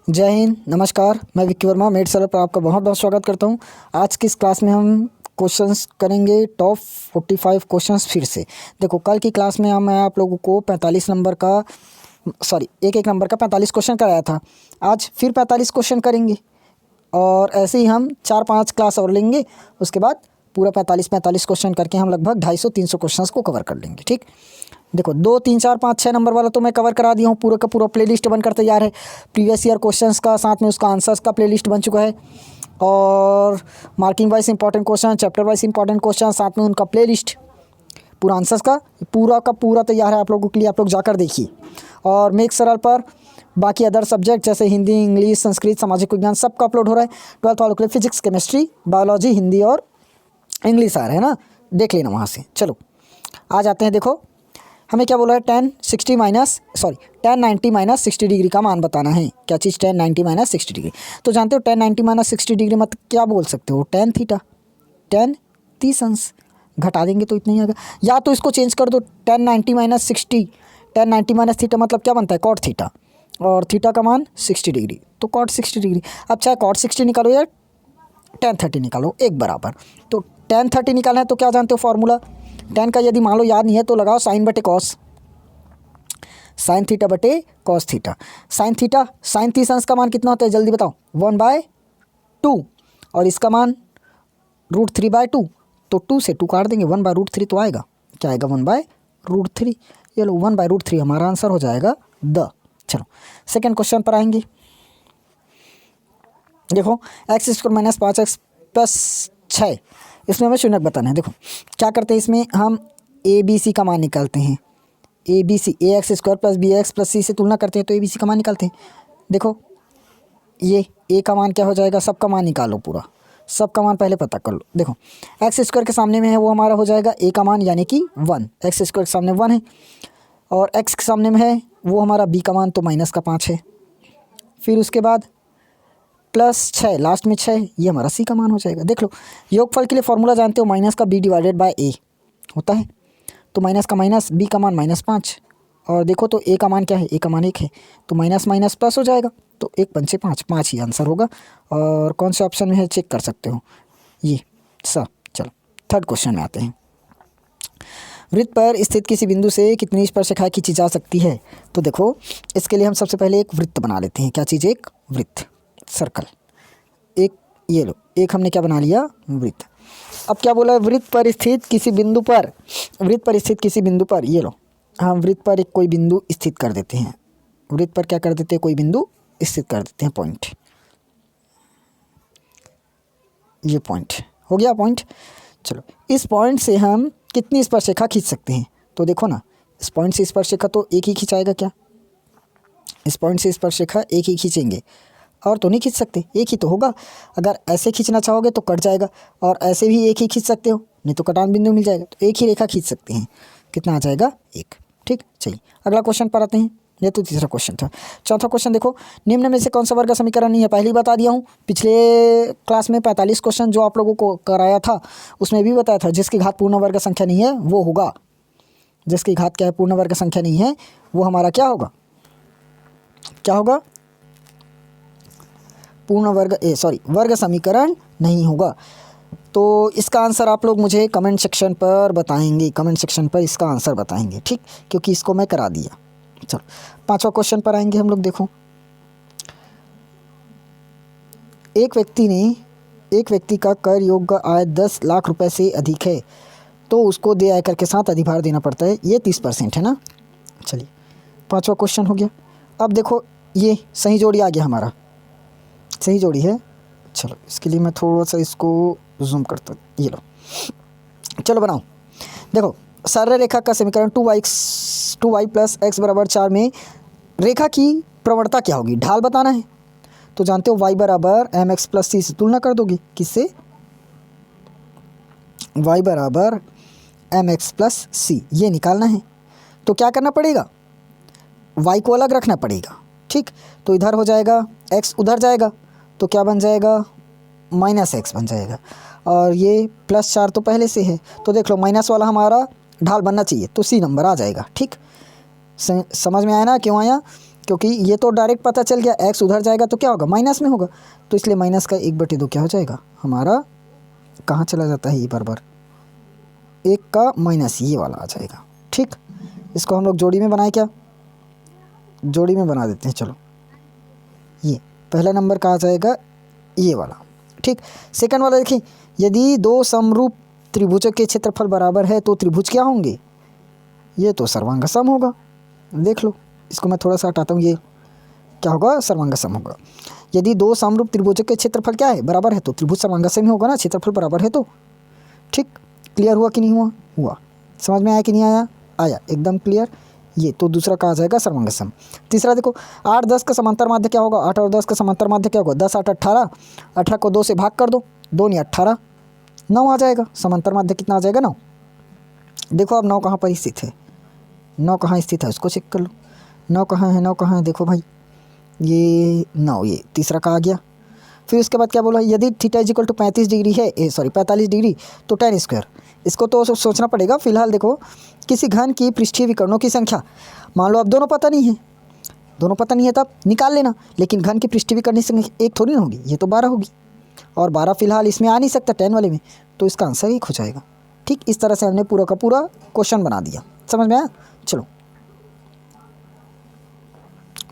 जय हिंद, नमस्कार। मैं विक्की वर्मा मेड सर पर आपका बहुत बहुत स्वागत करता हूं। आज की इस क्लास में हम क्वेश्चंस करेंगे टॉप 45 क्वेश्चंस फिर से। देखो, कल की क्लास में मैं आप लोगों को 45 नंबर का एक नंबर का 45 क्वेश्चन कराया था। आज फिर 45 क्वेश्चन करेंगे और ऐसे ही हम 4-5 क्लास और लेंगे। उसके बाद पूरा 45 क्वेश्चन करके हम लगभग 250-300 क्वेश्चंस को कवर कर लेंगे। ठीक, देखो 2, 3, 4, 5, 6 नंबर वाला तो मैं कवर करा दिया हूँ। पूरा का पूरा प्लेलिस्ट बनकर तैयार है। प्रीवियस ईयर क्वेश्चंस का साथ में उसका आंसर्स का प्लेलिस्ट बन चुका है और marking wise important question, chapter wise important question, साथ में उनका प्लेलिस्ट पूरा आंसर्स का पूरा तैयार है आप लोगों के लिए। आप लोग जाकर देखिए। और मेक सरल पर बाकी अदर सब्जेक्ट जैसे हिंदी, इंग्लिश, संस्कृत, सामाजिक विज्ञान सबका अपलोड हो रहा है। 12th वालों के लिए फिजिक्स, केमिस्ट्री, बायोलॉजी, हिंदी और इंग्लिश आ रहा है ना, देख लेना वहाँ से। चलो आ जाते हैं। देखो हमें क्या बोला है, tan 90 माइनस 60 डिग्री का मान बताना है। क्या चीज़, tan 90 माइनस 60 डिग्री। तो जानते हो tan 90 माइनस 60 डिग्री मतलब क्या बोल सकते हो, tan थीटा, tan 30 अंश। घटा देंगे तो इतना ही आएगा, या तो इसको चेंज कर दो, tan 90 minus 60, tan 90 minus theta मतलब क्या बनता है, cot थीटा, और थीटा का मान 60 डिग्री तो cot 60 डिग्री। अब चाहे cot 60 निकालो या tan 30 निकालो, एक बराबर। तो tan 30 निकालना है तो क्या जानते हो फॉर्मूला, tan का यदि मान लो याद नहीं है तो लगाओ साइन बटे कॉस, साइन थीटा बटे कॉस थीटा। साइन 30 अंश का मान कितना होता है, जल्दी बताओ, 1/2, और इसका मान √3/2। तो 2 से 2 काट देंगे, 1/√3 तो आएगा। क्या आएगा, 1/√3। ये लो 1/√3 हमारा आंसर हो जाएगा द। चलो सेकेंड क्वेश्चन पर आएंगे। देखो x² माइनस 5x प्लस 6, इसमें हमें शून्यक बताना है। देखो क्या करते हैं, इसमें हम ABC का मान निकालते हैं। ABC ax² plus bx plus c से तुलना करते हैं तो ABC का मान निकालते हैं। देखो ये a का मान क्या हो जाएगा, सबका मान निकालो, पूरा सबका मान पहले पता कर लो। देखो x² के सामने में है वो हमारा हो जाएगा a का मान यानी कि 1, x² के सामने 1 है, और x के सामने में है वो हमारा b का मान तो -5 है। फिर उसके बाद प्लस 6, लास्ट में 6, ये हमारा c का मान हो जाएगा। देख लो योगफल के लिए फॉर्मूला जानते हो, माइनस का b डिवाइडेड बाय a होता है। तो माइनस का माइनस, b का मान -5, और देखो तो a का मान क्या है, a का मान 1 है, तो माइनस माइनस प्लस हो जाएगा। तो 1 पंचे 5, 5 ही आंसर होगा। और कौन से ऑप्शन में है चेक कर सकते हो ये सब। चलो थर्ड क्वेश्चन में आते हैं। वृत्त पर स्थित किसी बिंदु से कितनी स्पर्शरेखाएं खींची जा सकती है। तो देखो इसके लिए हम सबसे पहले एक वृत्त बना लेते हैं। क्या चीज़, एक वृत्त, सर्कल। एक ये लो, एक हमने क्या बना लिया, वृत्त। अब क्या बोला है, वृत्त पर स्थित किसी बिंदु पर, ये लो हम वृत्त पर एक कोई बिंदु स्थित कर देते हैं। वृत्त पर क्या कर देते हैं, कोई बिंदु स्थित कर देते हैं, पॉइंट। ये पॉइंट हो गया, पॉइंट। चलो इस पॉइंट से हम कितनी स्पर्शरेखा खींच सकते हैं। तो देखो ना, इस पॉइंट से स्पर्शरेखा तो एक ही खिंचाएगा। क्या, इस पॉइंट से स्पर्शरेखा एक ही खींचेंगे, और तो नहीं खींच सकते, एक ही तो होगा। अगर ऐसे खींचना चाहोगे तो कट जाएगा, और ऐसे भी एक ही खींच सकते हो, नहीं तो कटान बिंदु मिल जाएगा। तो एक ही रेखा खींच सकते हैं, कितना आ जाएगा, 1। ठीक, चलिए अगला क्वेश्चन पर आते हैं। ये तो तीसरा क्वेश्चन था। चौथा क्वेश्चन देखो, निम्न में से कौन सा वर्ग का समीकरण नहीं है। पहले ही बता दिया हूँ, पिछले क्लास में 45 क्वेश्चन जो आप लोगों को कराया था उसमें भी बताया था, जिसकी घात पूर्ण वर्ग संख्या नहीं है वो होगा, जिसकी घात क्या है, पूर्ण वर्ग संख्या नहीं है, वो हमारा क्या होगा, क्या होगा, वर्ग समीकरण नहीं होगा। तो इसका आंसर आप लोग मुझे कमेंट सेक्शन पर बताएंगे, कमेंट सेक्शन पर इसका आंसर बताएंगे। ठीक, क्योंकि इसको मैं करा दिया। चलो पांचवा क्वेश्चन पर आएंगे हम लोग। देखो एक व्यक्ति का कर योग्य आय 10 लाख रुपए से अधिक है, तो उसको देय आयकर के साथ अधिभार देना पड़ता है। ये 30% है ना। चलिए पांचवा क्वेश्चन हो गया। अब देखो ये सही जोड़ी आ गया, हमारा सही जोड़ी है। चलो इसके लिए मैं थोड़ा सा इसको जूम करता हूँ, ये लो, चलो बनाओ। देखो सरल रेखा का समीकरण 2y + x = 4 में रेखा की प्रवणता क्या होगी, ढाल बताना है। तो जानते हो y = mx + c से तुलना कर दोगे, किससे, y = mx + c, ये निकालना है। तो क्या करना पड़ेगा, y को अलग रखना पड़ेगा। ठीक, तो इधर हो जाएगा, x उधर जाएगा, तो क्या बन जाएगा, -x बन जाएगा, और ये +4 तो पहले से है। तो देख लो माइनस वाला हमारा ढाल बनना चाहिए, तो C नंबर आ जाएगा। ठीक, समझ में आया ना क्यों आया। क्योंकि ये तो डायरेक्ट पता चल गया, x उधर जाएगा तो क्या होगा, माइनस में होगा, तो इसलिए माइनस का 1/2 क्या हो जाएगा हमारा, कहाँ चला जाता है ये बार 1 का माइनस ये वाला आ जाएगा। ठीक, इसको हम लोग जोड़ी में बनाए, क्या जोड़ी में बना देते हैं। चलो, ये पहला नंबर का आ जाएगा ये वाला। ठीक, सेकंड वाला देखिए, यदि दो समरूप त्रिभुजों के क्षेत्रफल बराबर है तो त्रिभुज क्या होंगे, ये तो सर्वांग सम होगा। देख लो, इसको मैं थोड़ा सा हटाता हूँ, ये क्या होगा, सर्वांग सम होगा। यदि दो समरूप त्रिभुजों के क्षेत्रफल क्या है, बराबर है, तो त्रिभुज सर्वांग सम ही होगा ना, क्षेत्रफल बराबर है तो। ठीक, क्लियर हुआ कि नहीं हुआ, हुआ। समझ में आया कि नहीं आया, आया, एकदम क्लियर। ये तो दूसरा का आ जाएगा सर्वांग सम। तीसरा देखो, 8 10 का समांतर माध्य क्या होगा, 8 और 10 का समांतर माध्य क्या होगा, 10 8 18, 18 को 2 से भाग कर दो, 2 नहीं 18, 9 आ जाएगा। समांतर माध्य कितना आ जाएगा, 9। देखो अब 9 कहाँ पर स्थित है, 9 कहाँ स्थित है उसको चेक कर लो। 9 कहाँ है, 9 कहाँ है, देखो भाई, ये 9, ये तीसरा का आ गया। फिर उसके बाद क्या बोला, यदि theta is equal to 35 degree है, 45 डिग्री, तो tan स्क्वायर। इसको तो सोचना पड़ेगा। फिलहाल देखो, किसी घन की पृष्ठीय विकर्णों की संख्या, मान लो अब दोनों पता नहीं है, दोनों पता नहीं है तब निकाल लेना, लेकिन घन की पृष्ठीय विकर्ण की संख्या एक थोड़ी ना होगी, ये तो 12 होगी, और 12 फिलहाल इसमें आ नहीं सकता tan वाले में, तो इसका आंसर 1 हो जाएगा। ठीक, इस तरह से हमने पूरा का पूरा क्वेश्चन बना दिया। समझ में आया। चलो,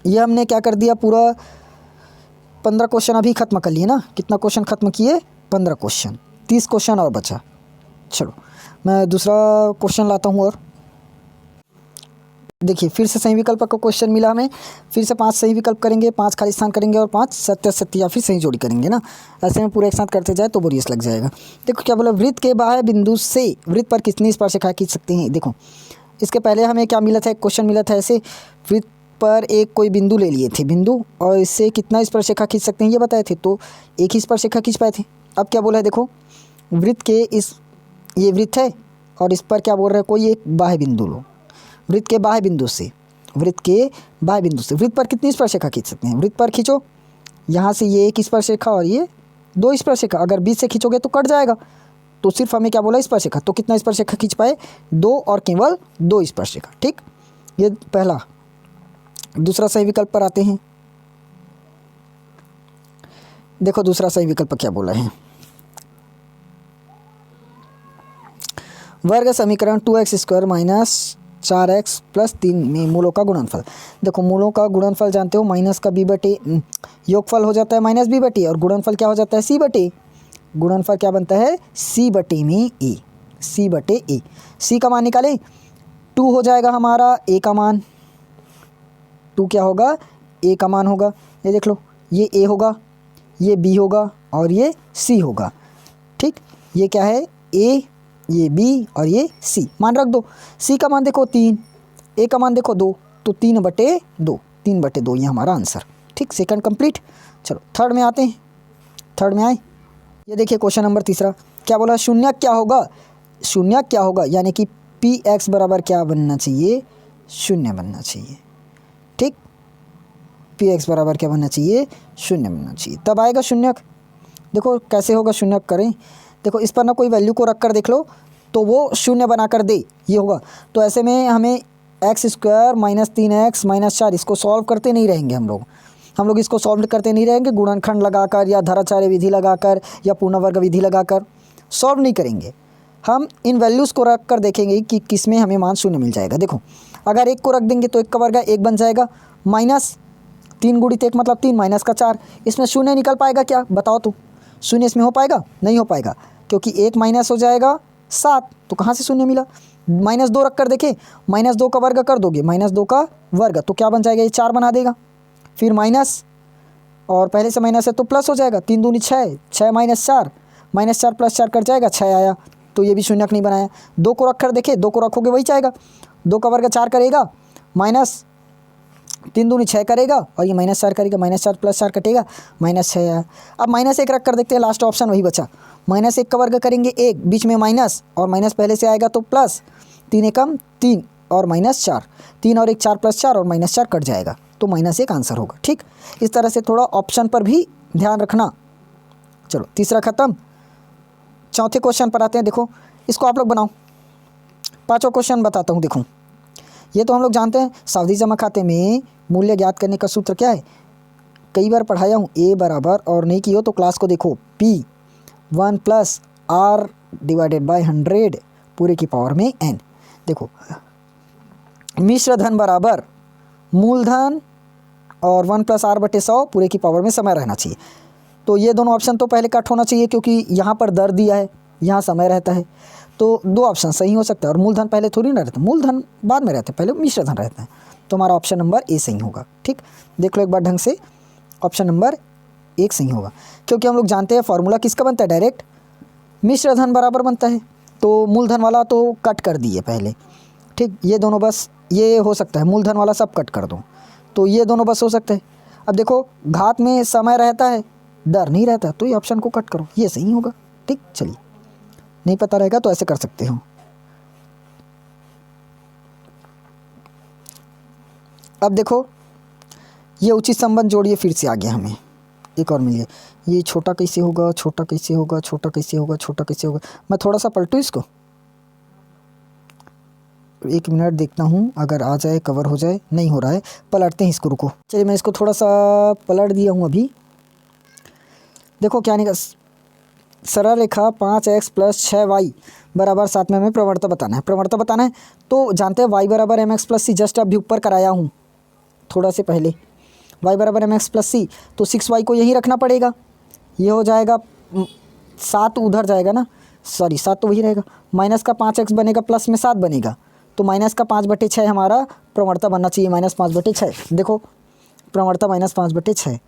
ये हमने क्या कर दिया, पूरा 15 क्वेश्चन अभी खत्म कर लिए ना। कितना क्वेश्चन खत्म किए, 15 क्वेश्चन, 30 क्वेश्चन और बचा। चलो, मैं दूसरा क्वेश्चन लाता हूँ। और देखिए, फिर से सही विकल्प का क्वेश्चन मिला हमें। फिर से 5 सही विकल्प करेंगे, 5 खाली स्थान करेंगे और 5 सत्य सत्य या फिर सही जोड़ी करेंगे ना। ऐसे में पूरे एक साथ करते जाए तो बोरियस लग जाएगा। देखो क्या बोला, वृत्त के बाह्य बिंदु से वृत्त पर कितनी स्पर्शरेखा खींच सकते हैं। देखो, इसके पहले हमें क्या मिला था, एक क्वेश्चन मिला था ऐसे, वृत्त पर एक कोई बिंदु ले लिए थे, बिंदु, और इससे कितना स्पर्शरेखा खींच सकते हैं ये बताए थे, तो एक ही स्पर्शरेखा खींच पाए थे। अब क्या बोला है, देखो, वृत्त के इस, ये वृत्त है और इस पर क्या बोल रहे हैं, कोई एक बाह्य बिंदु लो, वृत्त के बाह्य बिंदु से, वृत्त के बाह्य बिंदु से वृत्त पर कितनी स्पर्शरेखा खींच सकते हैं। वृत्त पर खींचो, यहाँ से ये एक स्पर्शरेखा और ये 2 स्पर्शरेखा, अगर बीच से खींचोगे तो कट जाएगा, तो सिर्फ हमें क्या बोला, स्पर्शरेखा, तो कितना स्पर्शरेखा खींच पाए, 2 और केवल 2 स्पर्शरेखा। ठीक, ये पहला। दूसरा सही विकल्प पर आते हैं। देखो दूसरा सही विकल्प क्या बोला है, वर्ग समीकरण 2x² - 4x + 3 में मूलों का गुणनफल। देखो, मूलों का गुणनफल जानते हो, माइनस का b/, योगफल हो जाता है -b/, और गुणनफल क्या हो जाता है, c/a। गुणनफल क्या बनता है, c/a में a, c/a। c का मान निकालें, 2 हो जाएगा हमारा, a का मान, 2 क्या होगा, a का मान होगा। ये देख लो, ये a होगा, ये b होगा और ये c होगा। ठीक, ये क्या है, a, ये b और ये c, मान रख दो। c का मान देखो 3, a का मान देखो 2, तो 3/2, 3/2 ये हमारा आंसर। ठीक, सेकंड कंप्लीट। चलो थर्ड में आते हैं। थर्ड में आए, ये देखिए क्वेश्चन नंबर तीसरा क्या बोला, शून्य क्या होगा, शून्य क्या होगा, यानी कि px बराबर क्या बनना चाहिए, 0 बनना चाहिए। ठीक, px बराबर क्या बनना चाहिए, 0 बनना चाहिए, तब आएगा शून्यक। देखो कैसे होगा शून्यक करें, देखो इस पर ना कोई वैल्यू को रख कर देख लो तो वो 0 बना कर दे, ये होगा। तो ऐसे में हमें x² - 3x - 4 इसको सॉल्व करते नहीं रहेंगे हम लोग इसको सॉल्व करते नहीं रहेंगे, गुणनखंड लगाकर या धराचार्य विधि लगाकर या पूर्ण वर्ग विधि लगाकर सॉल्व नहीं करेंगे। हम इन वैल्यूज़ को रख कर देखेंगे कि किस में हमें मान 0 मिल जाएगा। देखो, अगर 1 को रख देंगे तो 1 का वर्ग 1 बन जाएगा, -3 × 1 मतलब 3, माइनस का 4, इसमें 0 निकल पाएगा क्या, बताओ तो, 0 इसमें हो पाएगा, नहीं हो पाएगा, क्योंकि 1 माइनस हो जाएगा 7, तो कहाँ से 0 मिला। -2 रख कर देखें, -2 का वर्ग कर दोगे, -2 का वर्ग तो क्या बन जाएगा, ये 4 बना देगा, फिर माइनस, और पहले से माइनस है तो प्लस हो जाएगा, 3 दूनी 6, 6 - 4, -4 + 4 कट जाएगा, 6 आया, तो ये भी शून्यक नहीं बनाया। 2 को रख कर देखे, 2 को रखोगे वही जाएगा, 2 का वर्ग 4 करेगा, माइनस 3 दूनी 6 करेगा और ये -4 करेगा, -4 + 4 कटेगा, -6 आया। अब -1 रख कर देखते हैं, लास्ट ऑप्शन वही बचा, -1 का वर्ग करेंगे 1, बीच में माइनस और माइनस पहले से आएगा तो प्लस, 3 एकम 3 और -4, 3 और 1 4 + 4 और -4 कट जाएगा, तो -1 आंसर होगा। ठीक, इस तरह से थोड़ा ऑप्शन पर भी ध्यान रखना। चलो तीसरा खत्म, चौथे क्वेश्चन पर आते हैं। देखो इसको आप लोग बनाओ, पाँचों क्वेश्चन बताता हूँ। देखो ये तो हम लोग जानते हैं, सावधि जमा खाते में मूल्य ज्ञात करने का सूत्र क्या है? कई बार पढ़ाया हूँ, ए बराबर, और नहीं की हो तो क्लास को देखो, P1 + R / 100 पूरे की पावर में n। देखो मिश्र धन बराबर मूलधन और 1 + R/100 पूरे की पावर में समय रहना चाहिए। तो ये दोनों ऑप्शन तो पहले कट होना चाहिए, क्योंकि यहाँ पर दर दिया है, यहाँ समय रहता है, तो दो ऑप्शन सही हो सकता है। और मूलधन पहले थोड़ी ना रहता, मूलधन बाद में रहता है, पहले मिश्र धन रहता है। तो हमारा ऑप्शन नंबर ए सही होगा। ठीक, देख लो एक बार ढंग से, ऑप्शन नंबर 1 सही होगा, क्योंकि हम लोग जानते हैं फॉर्मूला किसका बनता है, डायरेक्ट मिश्र धन बराबर बनता है। तो मूलधन वाला तो कट कर दिए पहले। ठीक, ये दोनों बस, ये हो सकता है मूलधन वाला सब कट कर दो, तो ये दोनों बस हो सकते हैं। अब देखो घात में समय रहता है, डर नहीं रहता, तो ये ऑप्शन को कट करो, ये सही होगा। ठीक, चलिए, नहीं पता रहेगा तो ऐसे कर सकते हो। अब देखो ये उचित संबंध जोड़िए, फिर से आ गया हमें, एक और मिल गया। ये छोटा कैसे होगा, छोटा कैसे होगा, छोटा कैसे होगा, छोटा कैसे होगा। मैं थोड़ा सा पलटूँ इसको, 1 मिनट देखता हूँ, अगर आ जाए, कवर हो जाए। नहीं हो रहा है, पलटते हैं इसको, रुको। चलिए मैं इसको थोड़ा सा पलट दिया हूँ अभी। देखो क्या निकला, सरल रेखा 5x + 6y = 7 में हमें प्रवणता बताना है। प्रवणता बताना है तो जानते हैं y = mx + c, जस्ट अभी ऊपर कराया हूँ थोड़ा से पहले, y = mx + c, तो 6y को यहीं रखना पड़ेगा। ये हो जाएगा 7 उधर जाएगा ना, सॉरी 7 तो वही रहेगा, माइनस का 5x बनेगा, प्लस में 7 बनेगा, तो -5/6 हमारा प्रवणता बनना चाहिए, -5/6। देखो प्रवणता -5/6,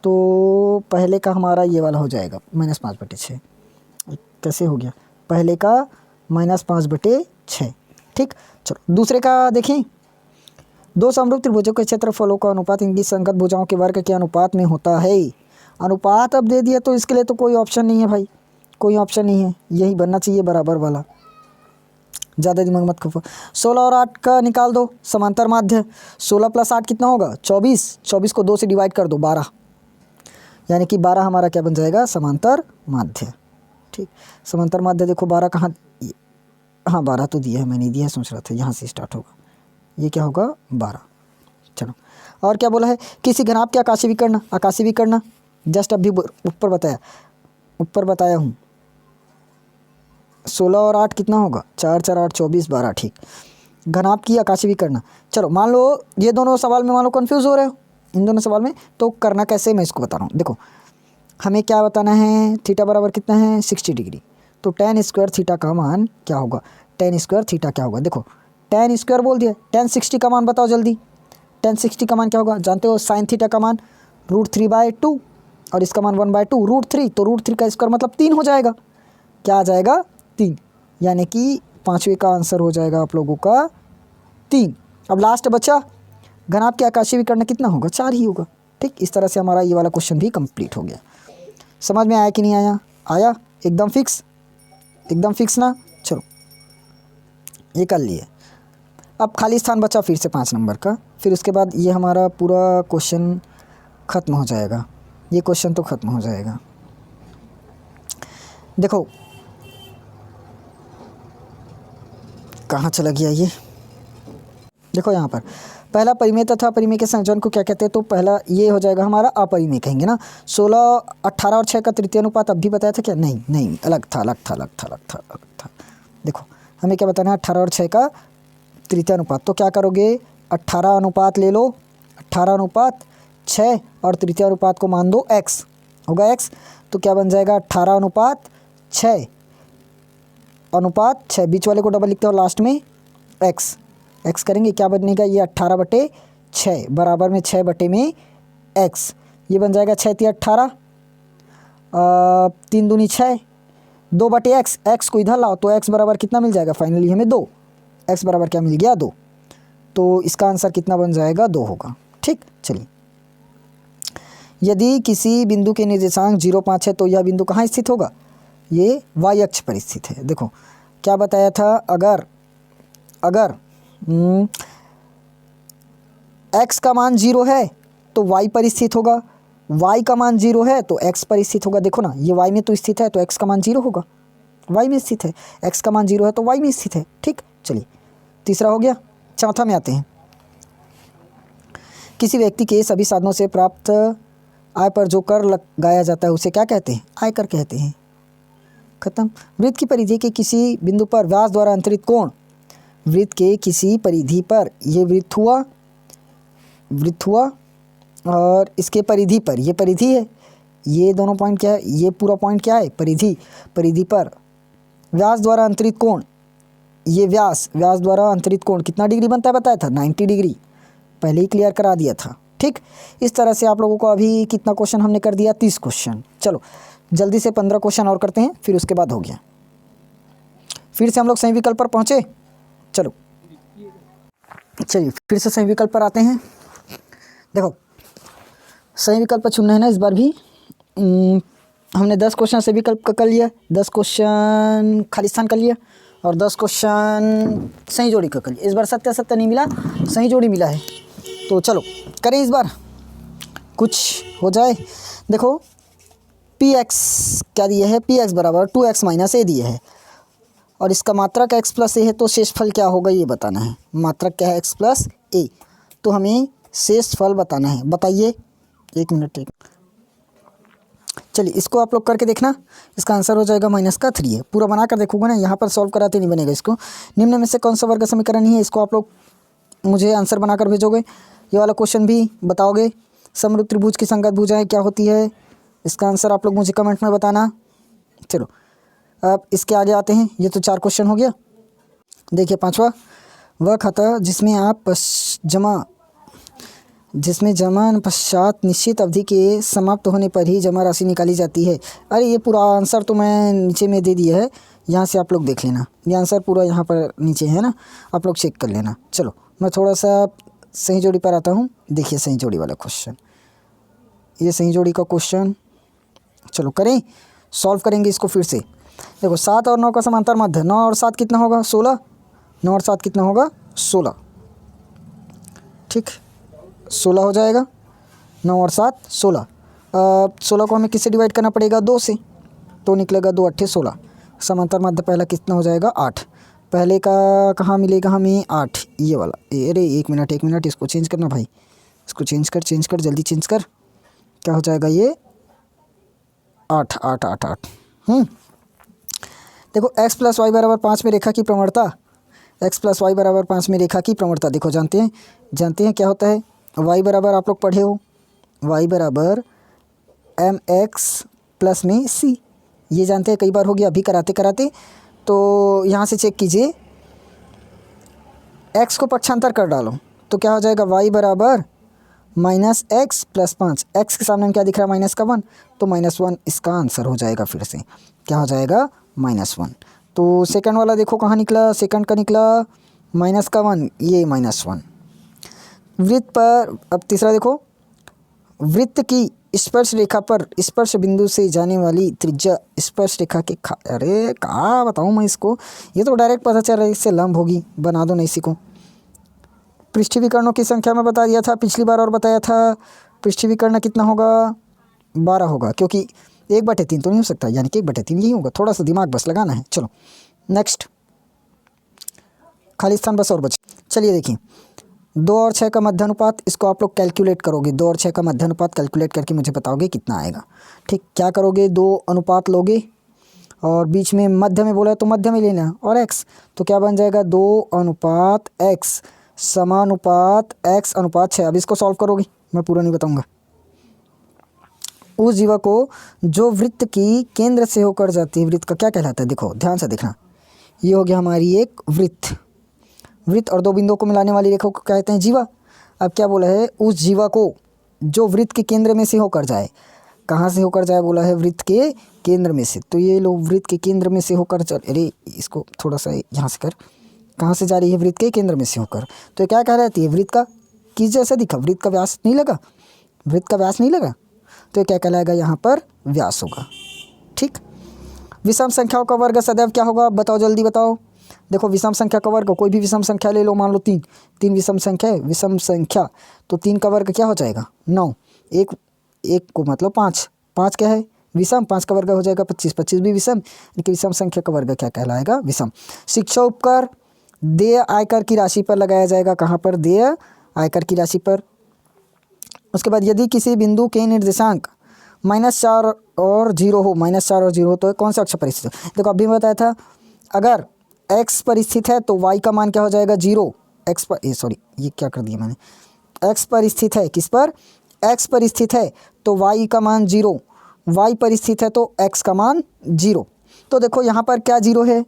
तो पहले का हमारा ये वाला हो जाएगा -5/6। कैसे हो गया, पहले का -5/6। ठीक, चलो दूसरे का देखें। दो समरूप त्रिभुजों के क्षेत्रफलों का अनुपात इनकी संगत भुजाओं के वर्ग के अनुपात में होता है। अनुपात अब दे दिया, तो इसके लिए तो कोई ऑप्शन नहीं है भाई, कोई ऑप्शन नहीं है, यही बनना चाहिए बराबर वाला, ज़्यादा दिमाग मत खपो। 16 और 8 का निकाल दो समांतर माध्य। 16 + 8 कितना होगा, 24। 24 को 2 से डिवाइड कर दो, 12, यानी कि 12 हमारा क्या बन जाएगा, समांतर माध्य। ठीक, समांतर माध्य देखो 12 कहाँ, हाँ 12 तो दिया है, मैं नहीं दिया है, सोच रहा था यहाँ से स्टार्ट होगा, ये क्या होगा 12। चलो और क्या बोला है, किसी घनाभ के आकाशीय विकर्ण, आकाशीय विकर्ण जस्ट अभी ऊपर बताया हूँ। 16 और 8 कितना होगा, 4 4 8 24 12। ठीक, घनाभ की आकाशीय विकर्ण। चलो मान लो ये दोनों सवाल में मान लो कन्फ्यूज़ हो रहे हो इन दोनों सवाल में, तो करना कैसे मैं इसको बता रहा हूँ। देखो हमें क्या बताना है, थीटा बराबर कितना है, 60 डिग्री। तो tan² थीटा का मान क्या होगा, tan² थीटा क्या होगा। देखो tan² बोल दिया, tan 60 का मान बताओ जल्दी। tan 60 का मान क्या होगा, जानते हो sin थीटा का मान √3/2 और इसका मान 1/2 √3, तो √3 का स्क्वायर मतलब 3 हो जाएगा। क्या आ जाएगा, 3, यानी कि 5वें का आंसर हो जाएगा आप लोगों का 3। अब लास्ट बचा घनाभ के आकाशीय विकर्ण कितना होगा, 4 ही होगा। ठीक, इस तरह से हमारा ये वाला क्वेश्चन भी कंप्लीट हो गया। समझ में आया कि नहीं आया, आया एकदम फिक्स, एकदम फिक्स ना। चलो ये कर लिए। अब खाली स्थान बचा फिर से 5 नंबर का, फिर उसके बाद ये हमारा पूरा क्वेश्चन ख़त्म हो जाएगा, ये क्वेश्चन तो ख़त्म हो जाएगा। देखो कहाँ चला गया ये, देखो यहाँ पर पहला परिमेय तथा परिमेय के संयोजन को क्या कहते हैं, तो पहला ये हो जाएगा हमारा अपरिमेय कहेंगे ना। 16 18 और 6 का तृतीय अनुपात अब भी बताया था क्या, नहीं अलग था। देखो हमें क्या बताना है, 18 और 6 का तृतीय अनुपात, तो क्या करोगे 18 अनुपात ले लो, 18 अनुपात 6 और तृतीय अनुपात को मान दो x, होगा x, तो क्या बन जाएगा 18 अनुपात 6 अनुपात 6, बीच वाले को डबल लिखते हो लास्ट में x करेंगे, क्या बनेगा ये 18/6 बराबर में 6 x, ये बन जाएगा 6 × 18, 3 दूनी 6, 2/x, x को इधर लाओ तो x बराबर कितना मिल जाएगा, फाइनली हमें 2, x बराबर क्या मिल गया 2, तो इसका आंसर कितना बन जाएगा 2 होगा। ठीक, चलिए यदि किसी बिंदु के निर्देशांक 0,5 है तो यह बिंदु कहाँ स्थित होगा, ये y अक्ष पर स्थित है। देखो क्या बताया था, अगर x का मान 0 है तो y पर स्थित होगा, y का मान 0 है तो x पर स्थित होगा। देखो ना ये y में तो स्थित है तो x का मान 0 होगा, y में स्थित है, x का मान 0 है तो y में स्थित है। ठीक, चलिए तीसरा हो गया, चौथा में आते हैं। किसी व्यक्ति के सभी साधनों से प्राप्त आय पर जो कर लगाया जाता है उसे क्या कहते हैं? आयकर कहते हैं। खत्म। वृत्त की परिधि के किसी बिंदु पर व्यास द्वारा अंतरित कोण, वृत्त के किसी परिधि पर, ये वृत्त हुआ और इसके परिधि पर, ये परिधि है, ये दोनों पॉइंट क्या है, ये पूरा पॉइंट क्या है? परिधि पर व्यास द्वारा अंतरित कोण, ये व्यास द्वारा अंतरित कोण कितना डिग्री बनता है बताया था? 90 डिग्री, पहले ही क्लियर करा दिया था। ठीक, इस तरह से आप लोगों को अभी कितना क्वेश्चन हमने कर दिया? 30 क्वेश्चन। चलो जल्दी से 15 क्वेश्चन और करते हैं, फिर उसके बाद हो गया। फिर से हम लोग सही विकल्प पर पहुँचे। चलिए फिर से सही विकल्प पर आते हैं। देखो सही विकल्प चुनना है ना इस बार भी। हमने 10 क्वेश्चन सही विकल्प का कर लिया, 10 क्वेश्चन खाली स्थान कर लिया और 10 क्वेश्चन सही जोड़ी का कर लिया। इस बार सत्य नहीं मिला, सही जोड़ी मिला है। तो चलो करें इस बार, कुछ हो जाए। देखो px क्या दिया है? px बराबर 2x माइनस a दिया है और इसका मात्रक x प्लस a है, तो शेषफल क्या होगा ये बताना है। मात्रक क्या है? x प्लस a, तो हमें शेषफल बताना है। बताइए, एक मिनट। चलिए इसको आप लोग करके देखना, इसका आंसर हो जाएगा -3 है। पूरा बना कर देखूंगा ना, यहाँ पर सॉल्व कराते नहीं बनेगा इसको। निम्न में से कौन सा वर्ग समीकरण ही है, इसको आप लोग मुझे आंसर बनाकर भेजोगे। ये वाला क्वेश्चन भी बताओगे। समरूप त्रिभुज की संगत भुजाएं क्या होती है, इसका आंसर आप लोग मुझे कमेंट में बताना। चलो अब इसके आगे आते हैं। ये तो 4 क्वेश्चन हो गया। देखिए 5वां, वह खाता जिसमें जमा पश्चात निश्चित अवधि के समाप्त होने पर ही जमा राशि निकाली जाती है। अरे ये पूरा आंसर तो मैं नीचे में दे दिया है, यहाँ से आप लोग देख लेना। ये आंसर पूरा यहाँ पर नीचे है ना, आप लोग चेक कर लेना। चलो मैं थोड़ा सा सही जोड़ी पर आता हूँ। देखिए सही जोड़ी वाला क्वेश्चन, ये सही जोड़ी का क्वेश्चन। चलो करें, सॉल्व करेंगे इसको फिर से। देखो 7 और 9 का समांतर मध्य, 9 और 7 कितना होगा? 16। 9 और 7 कितना होगा? 16। ठीक, 16 हो जाएगा। 9 और 7 16। 16 को हमें किससे डिवाइड करना पड़ेगा? 2 से, तो निकलेगा 2 8 16। समांतर मध्य पहला कितना हो जाएगा? 8। पहले का कहाँ मिलेगा हमें? 8, ये वाला। अरे एक मिनट, इसको चेंज करना भाई, इसको चेंज कर, जल्दी चेंज कर। क्या हो जाएगा ये? 8 8 8 8। देखो x प्लस वाई बराबर 5 में रेखा की प्रवणता, x प्लस वाई बराबर 5 में रेखा की प्रवणता देखो जानते हैं क्या होता है? y बराबर आप लोग पढ़े हो, y बराबर mx प्लस में c, ये जानते हैं, कई बार हो गया अभी कराते। तो यहाँ से चेक कीजिए, x को पक्षांतर कर डालो तो क्या हो जाएगा? y बराबर -x प्लस 5। x के सामने में क्या दिख रहा है? -1, तो -1 इसका आंसर हो जाएगा। फिर से क्या हो जाएगा? -1। तो सेकंड वाला देखो कहाँ निकला? सेकंड का निकला -1, ये -1 वृत्त पर। अब तीसरा देखो, वृत्त की स्पर्श रेखा पर स्पर्श बिंदु से जाने वाली त्रिज्या स्पर्श रेखा के अरे कहाँ बताऊँ मैं इसको, ये तो डायरेक्ट पता चल रहा है, इससे लंब होगी। बना दो नहीं इसी को। पृष्ठीय विकर्णों की संख्या में बता दिया था पिछली बार और बताया था। पृष्ठीय विकर्ण कितना होगा? 12 होगा, क्योंकि 1/3 तो नहीं हो सकता, यानी कि 1/3 यही होगा। थोड़ा सा दिमाग बस लगाना है। चलो नेक्स्ट, खाली स्थान बस और बच। चलिए देखिए 2 और 6 का मध्य अनुपात, इसको आप लोग कैलकुलेट करोगे। 2 और 6 का मध्य अनुपात कैलकुलेट करके मुझे बताओगे कितना आएगा। ठीक, क्या करोगे? 2 अनुपात लोगे और बीच में मध्य में बोला तो मध्य में लेना, और x, तो क्या बन जाएगा? 2 अनुपात x समानुपात x अनुपात 6। अब इसको सॉल्व करोगे, मैं पूरा नहीं बताऊंगा। उस जीवा को जो वृत्त की केंद्र से होकर जाती है, वृत्त का क्या कहलाता है? देखो ध्यान से देखना, ये हो गया हमारी एक वृत्त और 2 बिंदुओं को मिलाने वाली रेखा को कहते हैं जीवा। अब क्या बोला है? उस जीवा को जो वृत्त के केंद्र में से होकर जाए। कहाँ से होकर जाए बोला है? वृत्त के केंद्र में से। तो ये लोग वृत्त के केंद्र में से होकर चल, अरे इसको थोड़ा सा यहाँ से कर, कहाँ से जा रही है? वृत्त के केंद्र में से होकर। तो क्या कहलाती है? वृत्त का किस जैसा दिखा? वृत्त का व्यास नहीं लगा, तो क्या कहलाएगा? यहाँ पर व्यास होगा। ठीक, विषम संख्याओं का वर्ग सदैव क्या होगा? बताओ, जल्दी बताओ। देखो विषम संख्या का वर्ग, कोई भी विषम संख्या ले लो, मान लो 3 विषम संख्या है, विषम संख्या, तो 3 का वर्ग क्या हो जाएगा? 9। एक को मतलब 5 क्या है? विषम। 5 का वर्ग हो जाएगा 25 भी विषम, इनकी विषम संख्या का वर्ग क्या कहलाएगा? विषम। शिक्षा उपकर देय आयकर की राशि पर लगाया जाएगा। कहाँ पर? देय आयकर की राशि पर। उसके बाद यदि किसी बिंदु के निर्देशांक -4 और 0 हो, -4 और 0 हो तो कौन सा अक्ष पर स्थित हो। देखो अभी मैं बताया था, अगर x पर स्थित है तो y का मान क्या हो जाएगा 0। x पर ये क्या कर दिया मैंने, x पर स्थित है, किस पर, x पर स्थित है तो y का मान 0, y पर स्थित है तो x का मान 0। तो देखो यहाँ पर क्या 0 है,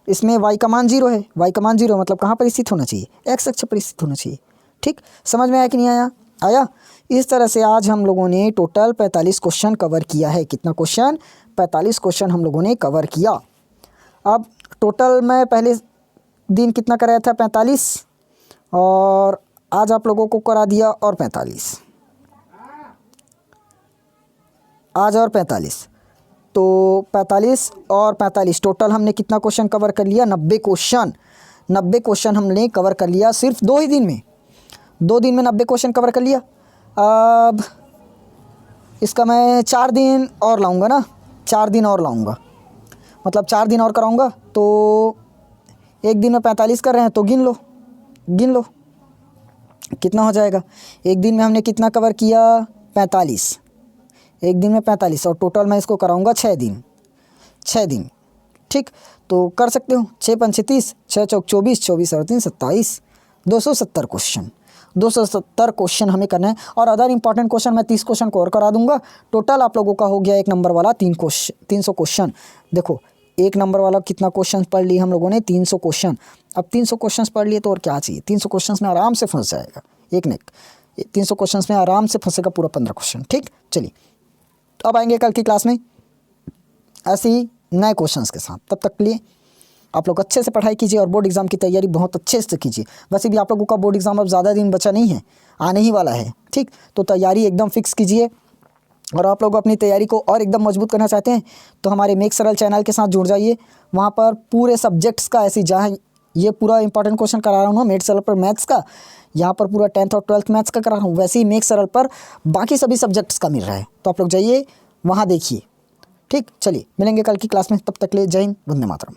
इसमें y का मान 0 है, y का मान 0 मतलब कहाँ पर स्थित होना चाहिए, x अक्ष पर स्थित होना चाहिए। ठीक, समझ में आया कि नहीं आया। इस तरह से आज हम लोगों ने टोटल 45 क्वेश्चन कवर किया है। कितना क्वेश्चन, 45 क्वेश्चन हम लोगों ने कवर किया। अब टोटल मैं पहले दिन कितना कराया था 45, और आज आप लोगों को करा दिया और 45, आज और 45, तो 45 और 45 टोटल हमने कितना क्वेश्चन कवर कर लिया, 90 क्वेश्चन। 90 क्वेश्चन हमने कवर कर लिया सिर्फ 2 ही दिन में, 2 दिन में 90 क्वेश्चन कवर कर लिया। अब इसका मैं 4 दिन और लाऊंगा ना, 4 दिन और लाऊंगा, मतलब 4 दिन और कराऊंगा तो एक दिन में 45 कर रहे हैं तो गिन लो कितना हो जाएगा। एक दिन में हमने कितना कवर किया 45, एक दिन में 45, और टोटल मैं इसको कराऊंगा 6 दिन। ठीक, तो कर सकते हो, 6 पंचे 30, 6 चौक 24, 24 और 3 27, 270 क्वेश्चन। 270 क्वेश्चन हमें करना है, और अदर इंपॉर्टेंट क्वेश्चन मैं 30 क्वेश्चन को और करा दूंगा। टोटल आप लोगों का हो गया 1 नंबर वाला 300 क्वेश्चन। देखो 1 नंबर वाला कितना क्वेश्चन पढ़ लिए हम लोगों ने, 300 क्वेश्चन। अब 300 क्वेश्चन पढ़ लिए तो और क्या चाहिए, 300 क्वेश्चन में आराम से फंस जाएगा, एक न एक 300 क्वेश्चन में आराम से फंसेगा पूरा 15 क्वेश्चन। ठीक, चलिए तो अब आएंगे कल की क्लास में ऐसे ही नए क्वेश्चंस के साथ। तब तक के लिए आप लोग अच्छे से पढ़ाई कीजिए और बोर्ड एग्ज़ाम की तैयारी बहुत अच्छे से कीजिए। वैसे भी आप लोगों का बोर्ड एग्ज़ाम अब ज़्यादा दिन बचा नहीं है, आने ही वाला है। ठीक, तो तैयारी एकदम फिक्स कीजिए, और आप लोग अपनी तैयारी को और एकदम मजबूत करना चाहते हैं तो हमारे मेक सरल चैनल के साथ जुड़ जाइए। वहाँ पर पूरे सब्जेक्ट्स का, ऐसी जहाँ ये पूरा इंपॉर्टेंट क्वेश्चन करा रहा हूँ मेक सरल पर मैथ्स का, यहाँ पर पूरा 10th और 12th मैथ्स का करा रहा हूँ, वैसे ही मेक सरल पर बाकी सभी सब्जेक्ट्स का मिल रहा है। तो आप लोग जाइए वहाँ देखिए। ठीक, चलिए मिलेंगे कल की क्लास में, तब तक के लिए जय हिंद, वंदे मातरम।